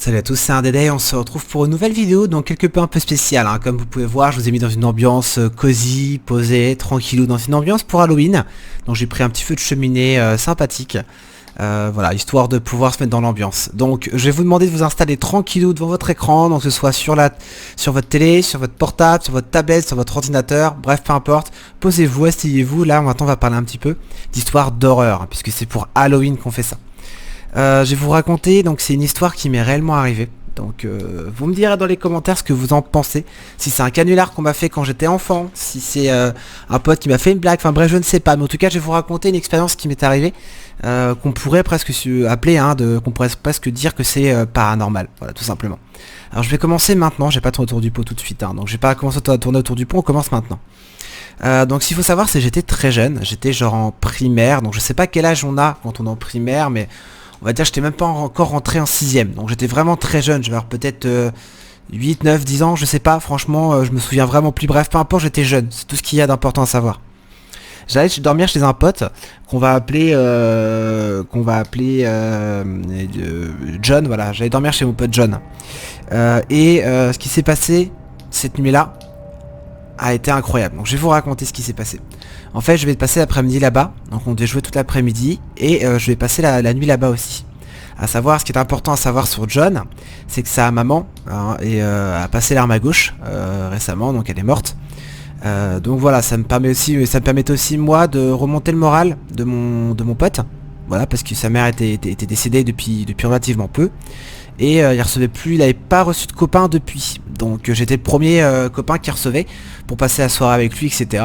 Salut à tous, c'est un Dédé, on se retrouve pour une nouvelle vidéo, donc quelque peu un peu spéciale, hein. Comme vous pouvez voir, je vous ai mis dans une ambiance cosy, posée, tranquillou, dans une ambiance pour Halloween. Donc j'ai pris un petit feu de cheminée sympathique, voilà, histoire de pouvoir se mettre dans l'ambiance. Donc je vais vous demander de vous installer tranquillou devant votre écran, donc que ce soit sur votre télé, sur votre portable, sur votre tablette, sur votre ordinateur, bref, peu importe. Posez-vous, asseyez-vous, là maintenant on va parler un petit peu d'histoire d'horreur, hein, puisque c'est pour Halloween qu'on fait ça. Je vais vous raconter, donc c'est une histoire qui m'est réellement arrivée. Donc vous me direz dans les commentaires ce que vous en pensez. Si c'est un canular qu'on m'a fait quand j'étais enfant, si c'est un pote qui m'a fait une blague, enfin bref je ne sais pas. Mais en tout cas je vais vous raconter une expérience qui m'est arrivée, qu'on pourrait presque appeler, qu'on pourrait presque dire que c'est paranormal. Voilà, tout simplement. Alors je vais commencer maintenant, je vais pas tourner autour du pot tout de suite, hein, donc je vais pas commencer à tourner autour du pot, on commence maintenant. Donc ce qu'il faut savoir c'est que j'étais très jeune, j'étais genre en primaire, donc je sais pas quel âge on a quand on est en primaire, mais on va dire que j'étais même pas encore rentré en 6ème, donc j'étais vraiment très jeune, je vais avoir peut-être 8, 9, 10 ans, je sais pas, franchement je me souviens vraiment plus, bref, peu importe, j'étais jeune, c'est tout ce qu'il y a d'important à savoir. J'allais dormir chez un pote qu'on va appeler John, voilà, j'allais dormir chez mon pote John. Ce qui s'est passé cette nuit-là a été incroyable, donc je vais vous raconter ce qui s'est passé. En fait je vais passer l'après-midi là-bas, donc on devait jouer toute l'après-midi, et je vais passer la nuit là-bas aussi. À savoir, ce qui est important à savoir sur John, c'est que sa maman a passé l'arme à gauche récemment, donc elle est morte. Donc voilà, ça me permettait aussi moi de remonter le moral de mon pote, voilà, parce que sa mère était décédée depuis relativement peu. Et il n'avait pas reçu de copain depuis. Donc j'étais le premier copain qui recevait pour passer la soirée avec lui, etc.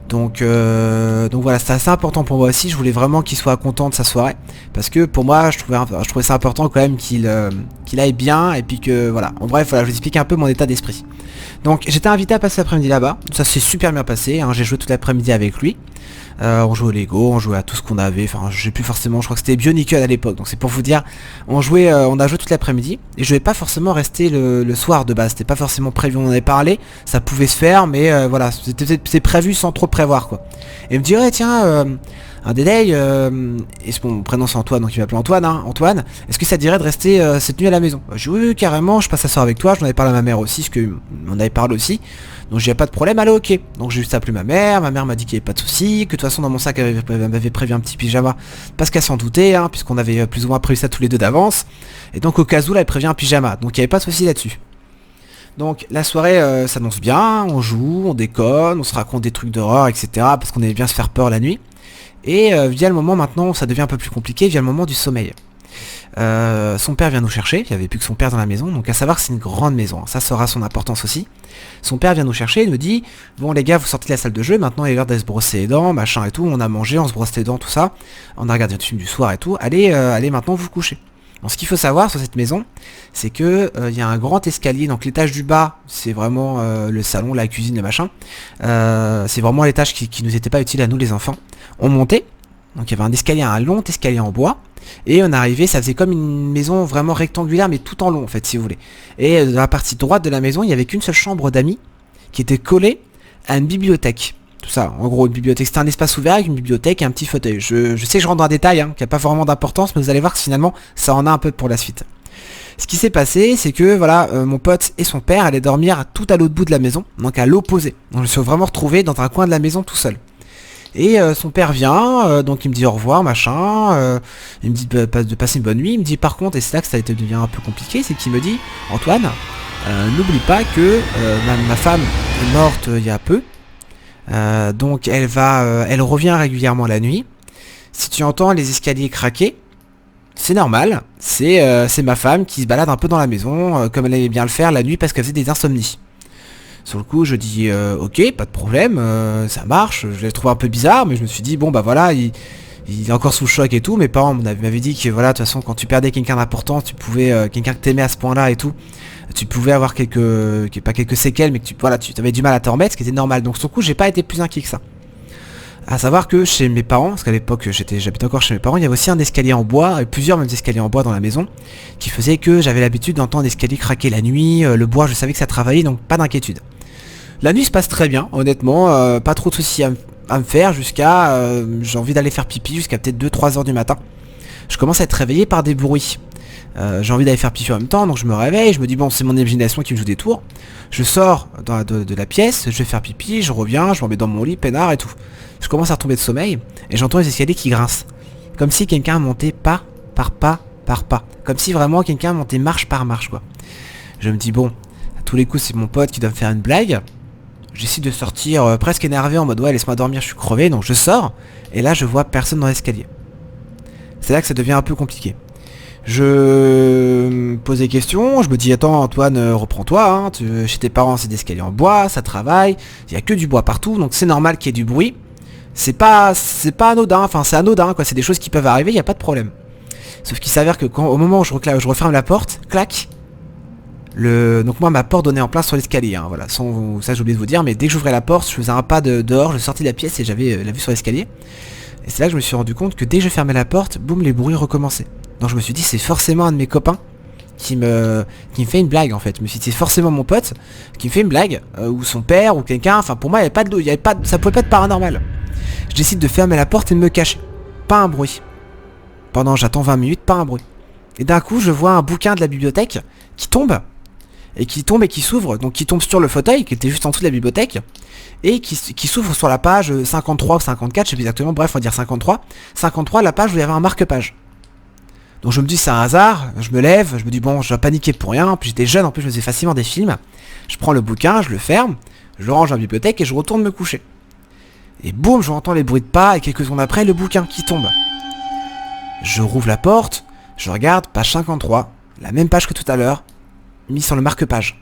Donc voilà, c'était assez important pour moi aussi. Je voulais vraiment qu'il soit content de sa soirée, parce que pour moi je trouvais ça important quand même qu'il aille bien, et puis que voilà. En bref, voilà, je vous explique un peu mon état d'esprit. Donc j'étais invité à passer l'après-midi là-bas. Ça s'est super bien passé, hein. J'ai joué toute l'après-midi avec lui. On jouait au Lego, on jouait à tout ce qu'on avait, enfin je sais plus forcément, je crois que c'était Bionicle à l'époque, donc c'est pour vous dire, on a joué toute l'après-midi, et je vais pas forcément rester le soir de base, c'était pas forcément prévu, on en avait parlé, ça pouvait se faire, mais voilà, c'était prévu sans trop prévoir quoi. Et il me dit, ouais tiens, un Dédé, et mon prénom c'est Antoine, donc il m'appelle Antoine, hein, Antoine, est-ce que ça te dirait de rester cette nuit à la maison? Je dis oui, carrément, je passe la soirée avec toi, j'en avais parlé à ma mère aussi, parce que on avait parlé aussi. Donc j'ai pas de problème, allez ok. Donc j'ai juste appelé ma mère m'a dit qu'il n'y avait pas de souci, que de toute façon dans mon sac elle m'avait prévu un petit pyjama, parce qu'elle s'en doutait, hein, puisqu'on avait plus ou moins prévu ça tous les deux d'avance. Et donc au cas où là elle prévient un pyjama, donc il n'y avait pas de souci là-dessus. Donc la soirée s'annonce bien, on joue, on déconne, on se raconte des trucs d'horreur, etc. Parce qu'on aimait bien se faire peur la nuit. Et vient le moment maintenant, ça devient un peu plus compliqué, vient le moment du sommeil. Son père vient nous chercher, il n'y avait plus que son père dans la maison, donc à savoir que c'est une grande maison, hein, ça aura son importance aussi. Son père vient nous chercher, il nous dit, bon les gars vous sortez de la salle de jeu, maintenant il est l'heure d'aller se brosser les dents, machin et tout, on a mangé, on se brosse les dents, tout ça, on a regardé le film du soir et tout, allez maintenant vous coucher. Donc ce qu'il faut savoir sur cette maison, c'est que il y a un grand escalier, donc l'étage du bas, c'est vraiment le salon, la cuisine, le machin, c'est vraiment l'étage qui nous était pas utile à nous les enfants. On montait, donc il y avait un long escalier en bois, et on arrivait, ça faisait comme une maison vraiment rectangulaire, mais tout en long en fait si vous voulez. Et dans la partie droite de la maison, il n'y avait qu'une seule chambre d'amis qui était collée à une bibliothèque. Tout ça, en gros une bibliothèque, c'était un espace ouvert avec une bibliothèque et un petit fauteuil. Je sais que je rentre dans un détail, hein, qui n'a pas vraiment d'importance, mais vous allez voir que finalement ça en a un peu pour la suite. Ce qui s'est passé, c'est que voilà, mon pote et son père allaient dormir tout à l'autre bout de la maison, donc à l'opposé. Donc je me suis vraiment retrouvé dans un coin de la maison tout seul. Et son père vient, donc il me dit au revoir, machin, il me dit de passer une bonne nuit, il me dit par contre, et c'est là que ça devient un peu compliqué, c'est qu'il me dit, Antoine, n'oublie pas que ma femme est morte il y a peu, donc elle revient régulièrement la nuit, si tu entends les escaliers craquer, c'est normal, c'est ma femme qui se balade un peu dans la maison, comme elle aimait bien le faire la nuit parce qu'elle faisait des insomnies. Sur le coup je dis ok, pas de problème, ça marche, je l'ai trouvé un peu bizarre, mais je me suis dit bon bah voilà, il est encore sous le choc et tout. Mes parents m'avaient dit que voilà, de toute façon quand tu perdais quelqu'un d'important, tu pouvais, quelqu'un que t'aimais à ce point là et tout, tu pouvais avoir pas quelques séquelles, mais que tu avais du mal à t'en remettre, ce qui était normal. Donc sur le coup j'ai pas été plus inquiet que ça. À savoir que chez mes parents, parce qu'à l'époque j'habitais encore chez mes parents, il y avait aussi un escalier en bois, et plusieurs mêmes escaliers en bois dans la maison, qui faisait que j'avais l'habitude d'entendre l'escalier craquer la nuit, le bois je savais que ça travaillait, donc pas d'inquiétude. La nuit se passe très bien, honnêtement, pas trop de soucis à me faire jusqu'à... j'ai envie d'aller faire pipi jusqu'à peut-être 2-3 heures du matin. Je commence à être réveillé par des bruits. J'ai envie d'aller faire pipi en même temps, donc je me réveille, je me dis bon c'est mon imagination qui me joue des tours. Je sors de la pièce, je vais faire pipi, je reviens, je m'en mets dans mon lit, peinard et tout. Je commence à retomber de sommeil, et j'entends les escaliers qui grincent. Comme si quelqu'un montait pas par pas par pas. Comme si vraiment quelqu'un montait marche par marche quoi. Je me dis bon, à tous les coups c'est mon pote qui doit me faire une blague. J'essaie de sortir presque énervé en mode ouais laisse-moi dormir, je suis crevé, donc je sors, et là je vois personne dans l'escalier. C'est là que ça devient un peu compliqué. Je me pose des questions, je me dis attends Antoine, reprends-toi, hein, chez tes parents c'est des escaliers en bois, ça travaille, il y a que du bois partout, donc c'est normal qu'il y ait du bruit. C'est pas anodin, enfin c'est anodin quoi, c'est des choses qui peuvent arriver, il n'y a pas de problème. Sauf qu'il s'avère que au moment où je referme la porte, clac, donc moi ma porte donnait en plein sur l'escalier, hein, voilà, ça j'ai oublié de vous dire, mais dès que j'ouvrais la porte, je faisais un pas dehors, je sortais de la pièce et j'avais la vue sur l'escalier. Et c'est là que je me suis rendu compte que dès que je fermais la porte, boum, les bruits recommençaient. Donc je me suis dit c'est forcément un de mes copains qui me fait une blague en fait. Je me suis dit c'est forcément mon pote qui me fait une blague, ou son père, ou quelqu'un, enfin pour moi ça pouvait pas être paranormal. Je décide de fermer la porte et de me cacher. Pas un bruit. J'attends 20 minutes, pas un bruit. Et d'un coup je vois un bouquin de la bibliothèque qui tombe et qui s'ouvre, donc qui tombe sur le fauteuil qui était juste en dessous de la bibliothèque et qui s'ouvre sur la page 53 ou 54, je sais plus exactement, bref on va dire 53, la page où il y avait un marque-page. Donc je me dis c'est un hasard, je me lève, je me dis bon je vais paniquer pour rien, puis j'étais jeune en plus je faisais facilement des films, je prends le bouquin, je le ferme, je le range dans la bibliothèque et je retourne me coucher. Et boum, j'entends les bruits de pas et quelques secondes après le bouquin qui tombe. Je rouvre la porte, je regarde, page 53, la même page que tout à l'heure, mis sur le marque-page.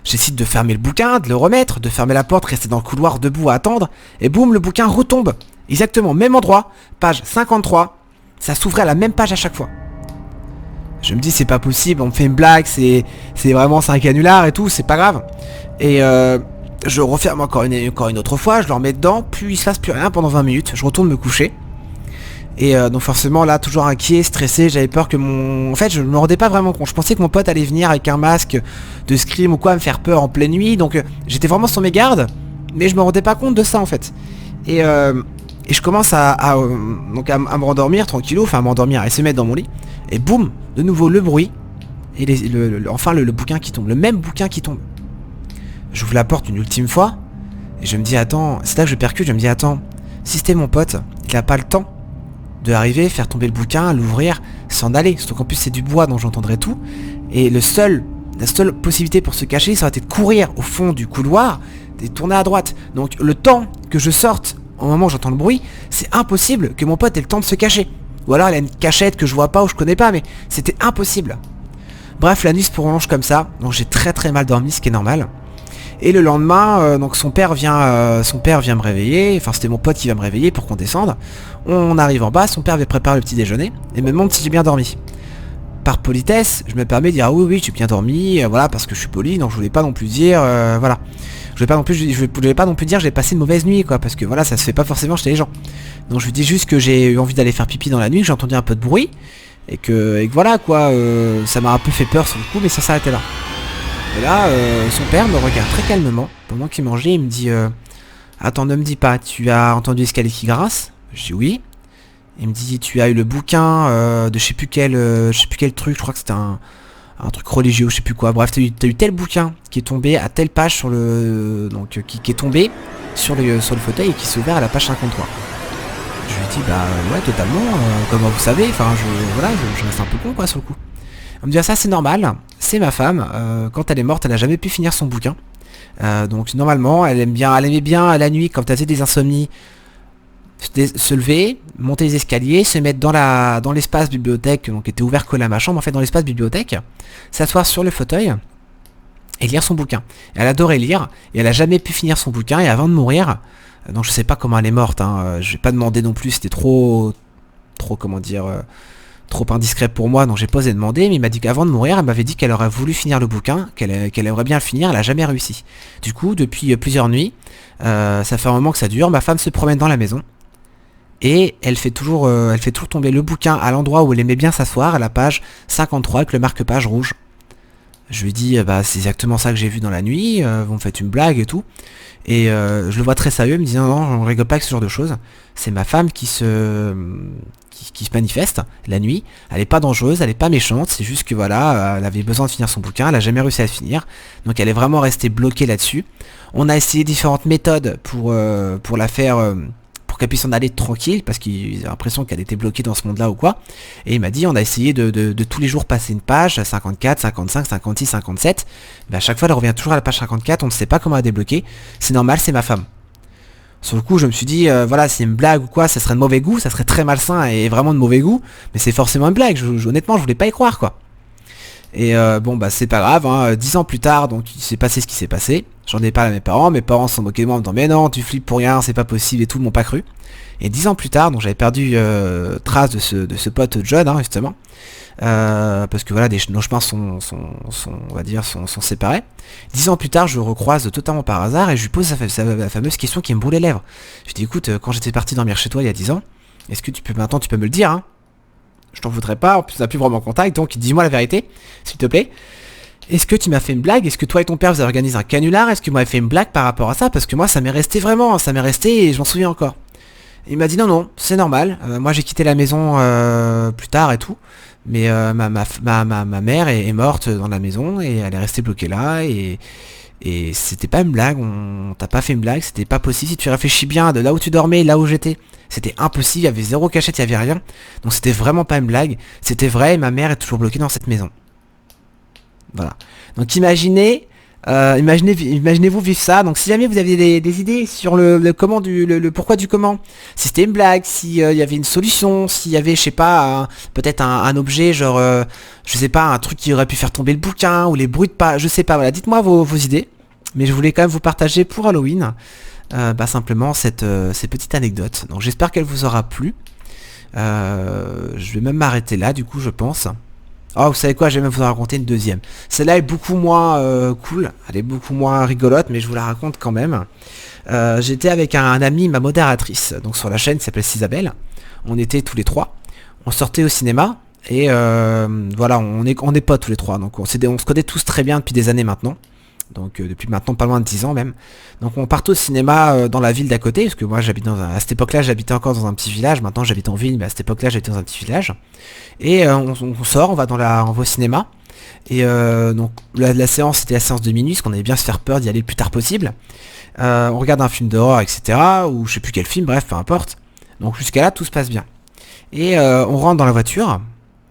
J'essaie de fermer le bouquin, de le remettre, de fermer la porte, rester dans le couloir debout à attendre, et boum, le bouquin retombe. Exactement, même endroit, page 53, ça s'ouvrait à la même page à chaque fois. Je me dis c'est pas possible, on me fait une blague, c'est un canular et tout, c'est pas grave. Et je referme encore une autre fois, je le remets dedans, puis il se passe plus rien pendant 20 minutes, je retourne me coucher. Et donc forcément là toujours inquiet, stressé, j'avais peur que en fait je me rendais pas vraiment compte, je pensais que mon pote allait venir avec un masque de Scream ou quoi me faire peur en pleine nuit, donc j'étais vraiment sur mes gardes, mais je me rendais pas compte de ça en fait. Et je commence à me rendormir tranquillou, enfin à m'endormir, à essayer de mettre dans mon lit, et boum, de nouveau le bruit, et enfin le bouquin qui tombe, le même bouquin qui tombe. J'ouvre la porte une ultime fois, et je me dis attends, c'est là que je percute, je me dis attends, si c'était mon pote, il a pas le temps de arriver, faire tomber le bouquin, l'ouvrir, s'en aller. Surtout qu'en plus c'est du bois donc j'entendrais tout. Et la seule possibilité pour se cacher, ça aurait été de courir au fond du couloir et de tourner à droite. Donc le temps que je sorte au moment où j'entends le bruit, c'est impossible que mon pote ait le temps de se cacher. Ou alors il a une cachette que je vois pas ou je connais pas, mais c'était impossible. Bref, la nuit se prolonge comme ça, donc j'ai très très mal dormi, ce qui est normal. Et le lendemain, donc son père vient me réveiller, enfin c'était mon pote qui va me réveiller pour qu'on descende. On arrive en bas, son père avait préparé le petit déjeuner et me demande si j'ai bien dormi. Par politesse, je me permets de dire ah oui j'ai bien dormi, voilà parce que je suis poli, donc je voulais pas non plus dire voilà. Je voulais pas non plus dire j'ai passé une mauvaise nuit quoi, parce que voilà ça se fait pas forcément chez les gens. Donc je lui dis juste que j'ai eu envie d'aller faire pipi dans la nuit, que j'ai entendu un peu de bruit et que voilà quoi, ça m'a un peu fait peur sur le coup, mais ça s'arrêtait là. Et là, son père me regarde très calmement, pendant qu'il mangeait, il me dit attends, ne me dis pas, tu as entendu l'escalier qui grince? Je dis oui. Il me dit tu as eu le bouquin de je sais plus quel truc, je crois que c'était un truc religieux, je sais plus quoi. Bref, t'as eu tel bouquin qui est tombé à telle page sur le. Donc qui est tombé sur le fauteuil et qui s'est ouvert à la page 53. Je lui dis bah ouais totalement, comment vous savez, enfin je reste un peu con quoi sur le coup. On me dit ah, ça c'est normal, c'est ma femme, quand elle est morte elle a jamais pu finir son bouquin. Donc normalement elle aimait bien à la nuit quand elle faisait des insomnies se lever, monter les escaliers, se mettre dans l'espace bibliothèque, donc qui était ouvert que à ma chambre, en fait dans l'espace bibliothèque, s'asseoir sur le fauteuil et lire son bouquin. Et elle adorait lire et elle a jamais pu finir son bouquin et avant de mourir, donc je sais pas comment elle est morte, hein, je vais pas demander non plus, c'était trop comment dire, trop indiscret pour moi, donc j'ai pas osé demander, mais il m'a dit qu'avant de mourir, elle m'avait dit qu'elle aurait voulu finir le bouquin, qu'elle aimerait bien le finir, elle a jamais réussi. Du coup, depuis plusieurs nuits, ça fait un moment que ça dure, ma femme se promène dans la maison, et elle fait toujours tomber le bouquin à l'endroit où elle aimait bien s'asseoir, à la page 53 avec le marque-page rouge. Je lui dis bah c'est exactement ça que j'ai vu dans la nuit, vous me faites une blague et tout. Et je le vois très sérieux, il me dit non, on rigole pas avec ce genre de choses. C'est ma femme qui se manifeste la nuit. Elle est pas dangereuse, elle est pas méchante, c'est juste que voilà, elle avait besoin de finir son bouquin, elle a jamais réussi à le finir. Donc elle est vraiment restée bloquée là-dessus. On a essayé différentes méthodes pour la faire, pour qu'elle puisse en aller tranquille, parce qu'il a l'impression qu'elle était bloquée dans ce monde-là ou quoi. Et il m'a dit on a essayé de tous les jours passer une page, 54, 55, 56, 57. Mais à chaque fois elle revient toujours à la page 54, on ne sait pas comment la débloquer. C'est normal, c'est ma femme. Sur le coup, je me suis dit, voilà, c'est une blague ou quoi, ça serait de mauvais goût, ça serait très malsain et vraiment de mauvais goût, mais c'est forcément une blague, honnêtement, je voulais pas y croire, quoi. Et bon, bah, c'est pas grave, hein, 10 ans plus tard, donc il s'est passé ce qui s'est passé, j'en ai parlé à mes parents s'en moquaient de moi en me disant, mais non, tu flippes pour rien, c'est pas possible et tout, ils m'ont pas cru. Et 10 ans plus tard, donc j'avais perdu trace de ce pote John, hein, justement, parce que voilà, nos chemins on va dire, sont séparés. 10 ans plus tard, je le recroise totalement par hasard et je lui pose la fameuse question qui me brûle les lèvres. Je lui dis écoute, quand j'étais parti dormir chez toi il y a 10 ans, est-ce que tu peux me le dire, hein? Je t'en voudrais pas, en plus on n'a plus vraiment contact, donc dis-moi la vérité, s'il te plaît. Est-ce que tu m'as fait une blague? Est-ce que toi et ton père vous avez organisé un canular? Est-ce que tu m'avez fait une blague par rapport à ça? Parce que moi ça m'est resté vraiment, ça m'est resté et je m'en souviens encore. Il m'a dit non, non, c'est normal. Moi j'ai quitté la maison plus tard et tout. Mais ma mère est morte dans la maison et elle est restée bloquée là. Et c'était pas une blague, on t'a pas fait une blague, c'était pas possible. Si tu réfléchis bien de là où tu dormais, là où j'étais, c'était impossible, il y avait zéro cachette, il y avait rien. Donc c'était vraiment pas une blague, c'était vrai et ma mère est toujours bloquée dans cette maison. Voilà. Donc imaginez-vous vivre ça. Donc si jamais vous aviez des idées sur le comment le pourquoi du comment, si c'était une blague, si y avait une solution, s'il y avait, je sais pas, peut-être un objet, genre, je sais pas, un truc qui aurait pu faire tomber le bouquin, ou les bruits de pas, je sais pas, voilà, dites-moi vos idées. Mais je voulais quand même vous partager pour Halloween, simplement ces petites anecdotes. Donc j'espère qu'elle vous aura plu. Je vais même m'arrêter là, du coup, je pense. Oh, vous savez quoi, je vais même vous en raconter une deuxième. Celle-là est beaucoup moins cool, elle est beaucoup moins rigolote, mais je vous la raconte quand même. J'étais avec un ami, ma modératrice, donc sur la chaîne qui s'appelle Isabelle. On était tous les trois. On sortait au cinéma, et voilà, on est potes tous les trois. Donc on se connaît tous très bien depuis des années maintenant. Donc depuis maintenant pas loin de 10 ans même. Donc on part au cinéma dans la ville d'à côté, parce que moi j'habite à cette époque-là j'habitais encore dans un petit village, maintenant j'habite en ville, mais à cette époque-là j'habitais dans un petit village. Et on sort, on va au cinéma. Et donc la séance c'était la séance de minuit, parce qu'on avait bien se faire peur d'y aller le plus tard possible. On regarde un film d'horreur, etc. Ou je sais plus quel film, bref, peu importe. Donc jusqu'à là tout se passe bien. Et on rentre dans la voiture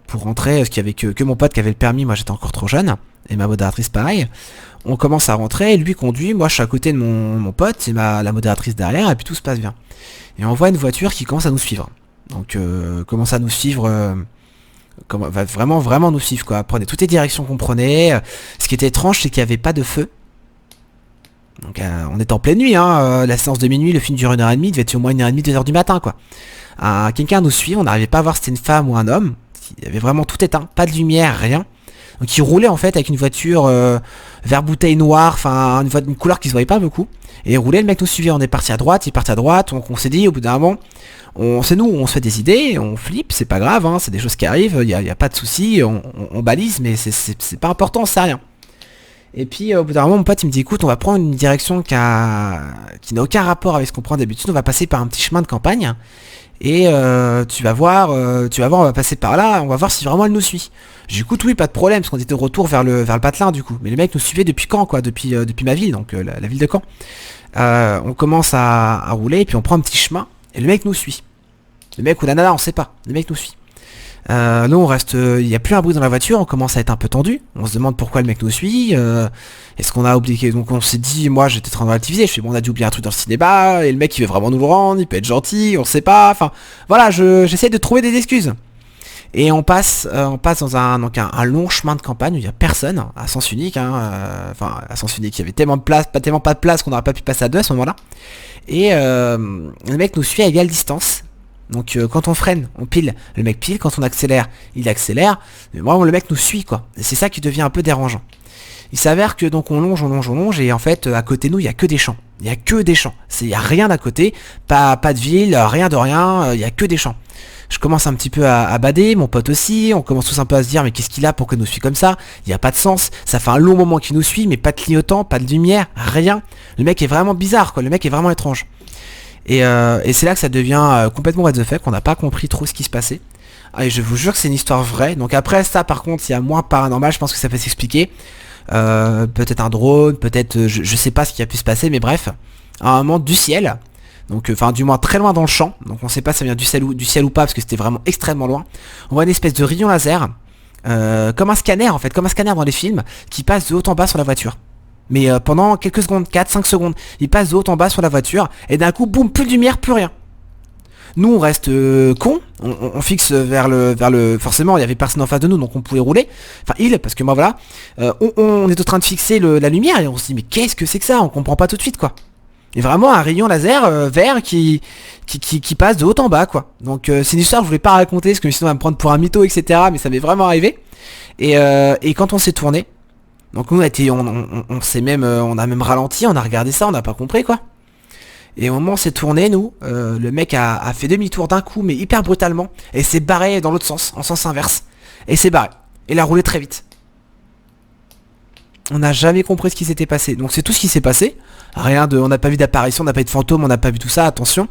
pour rentrer, parce qu'il y avait que mon pote qui avait le permis, moi j'étais encore trop jeune, et ma modératrice pareil. On commence à rentrer, lui conduit, moi je suis à côté de mon pote, et la modératrice derrière, et puis tout se passe bien. Et on voit une voiture qui commence à nous suivre. Donc commence à nous suivre, va vraiment nous suivre quoi. Prenez toutes les directions qu'on prenait. Ce qui était étrange, c'est qu'il n'y avait pas de feu. Donc on est en pleine nuit, hein, la séance de minuit, le film dure 1h30, il devait être au moins 1h30, 2h du matin quoi. Quelqu'un nous suit, on n'arrivait pas à voir si c'était une femme ou un homme. Il y avait vraiment tout éteint, pas de lumière, rien. Donc il roulait en fait avec une voiture vert bouteille noire, enfin une couleur qui se voyait pas beaucoup. Et il roulait, le mec nous suivait, on est parti à droite, il est parti à droite, donc on s'est dit au bout d'un moment, on se fait des idées, on flippe, c'est pas grave, hein, c'est des choses qui arrivent, il y a pas de souci, on balise, mais c'est pas important, c'est rien. Et puis au bout d'un moment mon pote il me dit écoute on va prendre une direction qui n'a aucun rapport avec ce qu'on prend d'habitude, on va passer par un petit chemin de campagne. Et tu vas voir, on va passer par là, on va voir si vraiment elle nous suit. J'écoute oui, pas de problème, parce qu'on était de retour vers le patelin du coup. Mais le mec nous suivait depuis Caen, quoi, depuis ma ville, donc la ville de Caen. On commence à rouler, et puis on prend un petit chemin, et le mec nous suit. Le mec ou la nana, on sait pas, le mec nous suit. Nous on reste, il n'y a plus un bruit dans la voiture, on commence à être un peu tendu, on se demande pourquoi le mec nous suit, est-ce qu'on a oublié, donc on s'est dit, moi j'étais en train de relativiser, je fais bon on a dû oublier un truc dans le cinéma, et le mec il veut vraiment nous le rendre, il peut être gentil, on sait pas, enfin voilà, j'essaie de trouver des excuses. Et on passe dans un long chemin de campagne où il n'y a personne, à sens unique, enfin à sens unique, il y avait tellement pas de place qu'on n'aurait pas pu passer à deux à ce moment-là. Et le mec nous suit à égale distance. Donc quand on freine, on pile, le mec pile, quand on accélère, il accélère, mais vraiment le mec nous suit quoi. Et c'est ça qui devient un peu dérangeant. Il s'avère que donc on longe, et en fait à côté de nous il y a que des champs. Il y a que des champs. Il y a rien à côté, pas de ville, rien de rien, il y a que des champs. Je commence un petit peu à bader, mon pote aussi, on commence tous un peu à se dire mais qu'est-ce qu'il a pour qu'il nous suit comme ça? Il n'y a pas de sens, ça fait un long moment qu'il nous suit, mais pas de clignotant, pas de lumière, rien. Le mec est vraiment bizarre quoi, le mec est vraiment étrange. Et c'est là que ça devient complètement what the fuck, on n'a pas compris trop ce qui se passait. Ah, et je vous jure que c'est une histoire vraie. Donc après ça par contre, il y a moins paranormal, je pense que ça peut s'expliquer. Peut-être un drone, peut-être je sais pas ce qui a pu se passer, mais bref, à un moment du ciel, donc enfin du moins très loin dans le champ, donc on sait pas si ça vient du ciel ou pas parce que c'était vraiment extrêmement loin. On voit une espèce de rayon laser, comme un scanner en fait, comme un scanner dans les films, qui passe de haut en bas sur la voiture. Mais pendant quelques secondes, 4-5 secondes, il passe de haut en bas sur la voiture, et d'un coup, boum, plus de lumière, plus rien. Nous on reste con, on fixe vers le... Forcément il y avait personne en face de nous donc on pouvait rouler. Enfin parce que moi voilà. On est en train de fixer la lumière et on se dit mais qu'est-ce que c'est que ça? On comprend pas tout de suite quoi. Et vraiment un rayon laser vert qui passe de haut en bas quoi. Donc c'est une histoire que je voulais pas raconter parce que sinon on va me prendre pour un mytho etc. Mais ça m'est vraiment arrivé. Et quand on s'est tourné, donc nous on s'est même on a même ralenti, on a regardé ça, on n'a pas compris quoi. Et au moment où on s'est tourné, nous, le mec a fait demi-tour d'un coup, mais hyper brutalement, et s'est barré dans l'autre sens, en sens inverse. Et s'est barré. Et il a roulé très vite. On n'a jamais compris ce qui s'était passé. Donc c'est tout ce qui s'est passé. Rien de, on n'a pas vu d'apparition, on n'a pas eu de fantôme, on n'a pas vu tout ça, attention.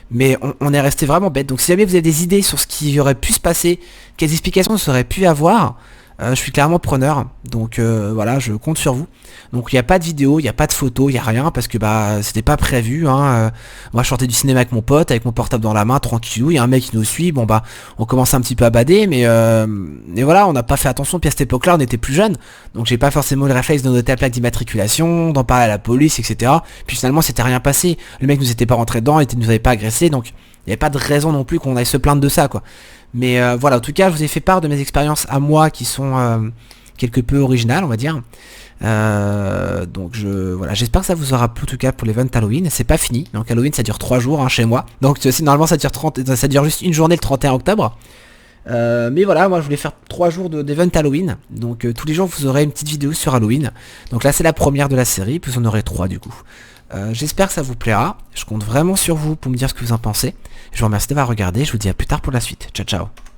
Mais on est resté vraiment bête. Donc si jamais vous avez des idées sur ce qui aurait pu se passer, quelles explications ça aurait pu avoir, je suis clairement preneur. Donc voilà, je compte sur vous. Donc il n'y a pas de vidéo, il n'y a pas de photo, il n'y a rien parce que bah c'était pas prévu. Moi je sortais du cinéma avec mon pote, avec mon portable dans la main, tranquillou, il y a un mec qui nous suit, bon bah on commence un petit peu à bader, mais voilà, on n'a pas fait attention, puis à cette époque-là on était plus jeunes, donc j'ai pas forcément le réflexe de noter la plaque d'immatriculation, d'en parler à la police, etc. Puis finalement c'était rien passé, le mec nous était pas rentré dedans, il nous avait pas agressé, donc il n'y avait pas de raison non plus qu'on aille se plaindre de ça quoi. Mais voilà, en tout cas je vous ai fait part de mes expériences à moi qui sont quelque peu originales on va dire. Donc voilà, j'espère que ça vous aura plu en tout cas pour l'event Halloween. C'est pas fini, donc Halloween ça dure 3 jours chez moi. Donc normalement ça dure juste une journée le 31 octobre. Mais voilà, moi je voulais faire 3 jours d'event Halloween. Donc tous les jours vous aurez une petite vidéo sur Halloween. Donc là c'est la première de la série, puis vous en aurez 3 du coup. J'espère que ça vous plaira. Je compte vraiment sur vous pour me dire ce que vous en pensez. Je vous remercie d'avoir regardé, je vous dis à plus tard pour la suite. Ciao ciao.